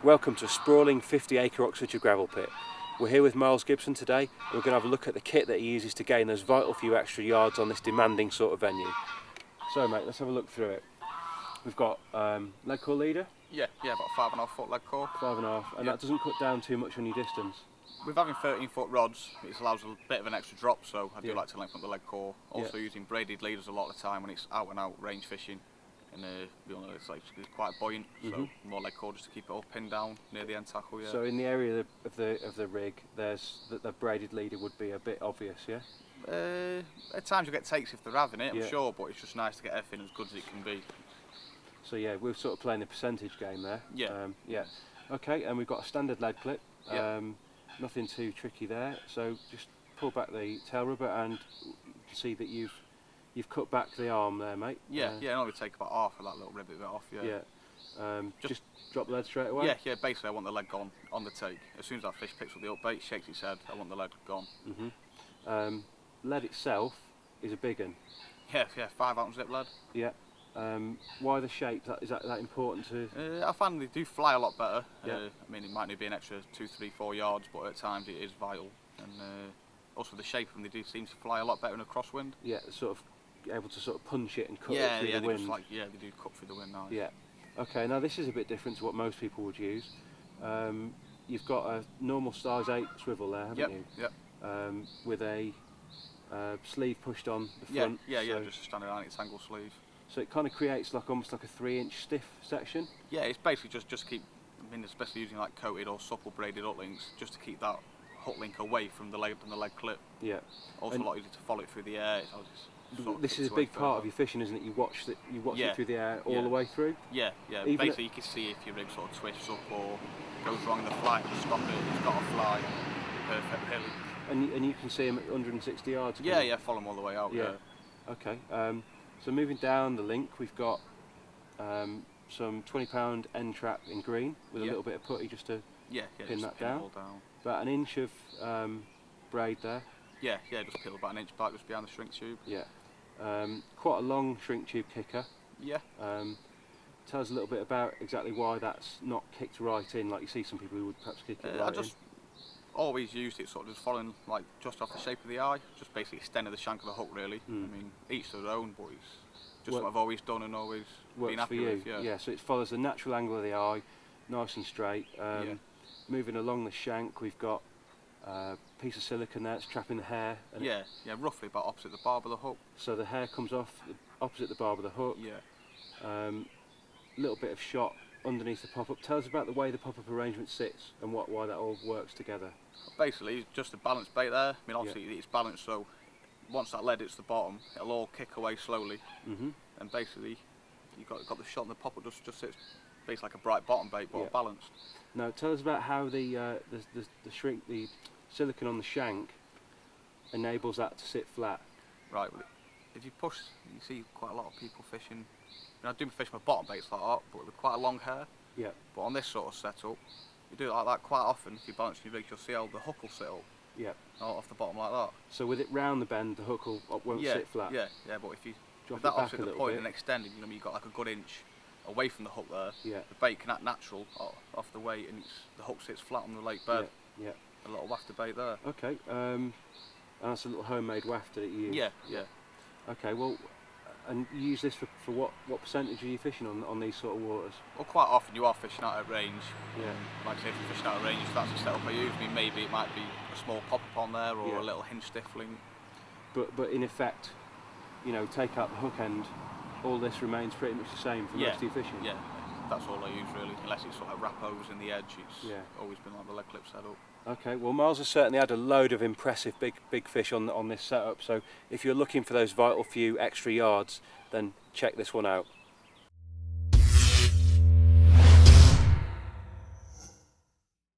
Welcome to a sprawling 50-acre Oxfordshire gravel pit. We're here with Miles Gibson today, and we're going to have a look at the kit that he uses to gain those vital few extra yards on this demanding sort of venue. So mate, let's have a look through it. We've got leg core leader. Yeah, about 5.5 foot leg core. 5.5, and that doesn't cut down too much on your distance. With having 13 foot rods, it allows a bit of an extra drop, so I do like to lengthen up the leg core. Also using braided leaders a lot of the time when it's out and out range fishing. And it's quite buoyant, so more leg core just to keep it all pinned down near the end tackle. Yeah. So in the area of the rig, there's the braided leader would be a bit obvious, yeah. At times you get takes if they're having it, I'm sure, but it's just nice to get everything as good as it can be. So yeah, we're sort of playing the percentage game there. Yeah. Yeah. Okay, and we've got a standard lead clip. Nothing too tricky there. So just pull back the tail rubber, and you can see that you've cut back the arm there, mate. Yeah, and I would take about half of that little ribbit bit off. Just drop the lead straight away. Yeah. Basically, I want the leg gone on the take. As soon as that fish picks up the upbait, shakes its head, I want the leg gone. Lead itself is a big one. Yeah, 5 ounce zip lead. Yeah. Why the shape? Is that important to? I find they do fly a lot better. I mean, it might only be an extra 2, 3, 4 yards, but at times it is vital. And also the shape of them, they do seem to fly a lot better in a crosswind. Yeah, sort of able to sort of punch it and cut it through the wind. They do cut through the wind now. Yeah. Okay, now this is a bit different to what most people would use. You've got a normal size 8 swivel there, haven't you? Yep. With a sleeve pushed on the front. Just a standard 90 angle sleeve. So it kind of creates almost like a 3-inch stiff section. Yeah, it's basically just keep, I mean, especially using like coated or supple braided hook links, just to keep that hook link away from the leg clip. Yeah. Also a lot easier to follow it through the air. This is a big part of your fishing, isn't it? You watch it through the air all the way through. Yeah. Basically, you can see if your rig sort of twists up or goes wrong in the flight, just stop it. It's got to fly perfect, really. And you can see them at 160 yards. Yeah, follow them all the way out. Yeah. Okay. So moving down the link, we've got some 20-pound end trap in green with a little bit of putty just to pin that down. About an inch of braid there. Yeah, just peel about an inch back just behind the shrink tube. Yeah. Quite a long shrink tube kicker. Yeah. Tell us a little bit about exactly why that's not kicked right in, like you see some people who would perhaps kick it right in. Always used it sort of just following just off the shape of the eye, just basically extending the shank of the hook really. I mean, each to their own, but it's just what I've always done and always been happy with. Yeah, so it follows the natural angle of the eye, nice and straight. Moving along the shank, we've got a piece of silicone there, it's trapping the hair. And roughly about opposite the barb of the hook. So the hair comes off opposite the barb of the hook. Yeah. Little bit of shot underneath the pop-up. Tell us about the way the pop-up arrangement sits and why that all works together. Basically, just a balanced bait there. I mean, obviously it's balanced, so once that lead hits the bottom, it'll all kick away slowly. And basically, you've got the shot and the pop-up just sits basically like a bright bottom bait, but balanced. Now, tell us about how the silicone on the shank enables that to sit flat. Right. If you push, you see quite a lot of people fishing. I do fish my bottom baits like that, but with quite a long hair. Yeah. But on this sort of setup, you do it like that quite often. If you balance your rigs, you'll see how the hook will sit up. Yeah. Off the bottom like that. So with it round the bend, the hook won't sit flat. Yeah. But if you drop with that it back opposite a the little point bit and extending, you've got like a good inch away from the hook there. Yeah. The bait can act natural off the weight, and the hook sits flat on the lake bed. Yeah. A little wafter bait there. Okay. And that's a little homemade wafter that you use. Yeah. Okay. Well. And you use this for what percentage are you fishing on these sort of waters? Well, quite often you are fishing out at range. Yeah. Like I say, if you're fishing out at range, that's the setup I use. I mean, maybe it might be a small pop-up on there or a little hinge stiff link. But in effect, take out the hook end, all this remains pretty much the same for most of your fishing? Yeah, that's all I use really, unless it's sort of wrap-overs in the edge. It's always been like the leg clip setup. Okay, well Miles has certainly had a load of impressive big fish on this setup, so if you're looking for those vital few extra yards, then check this one out.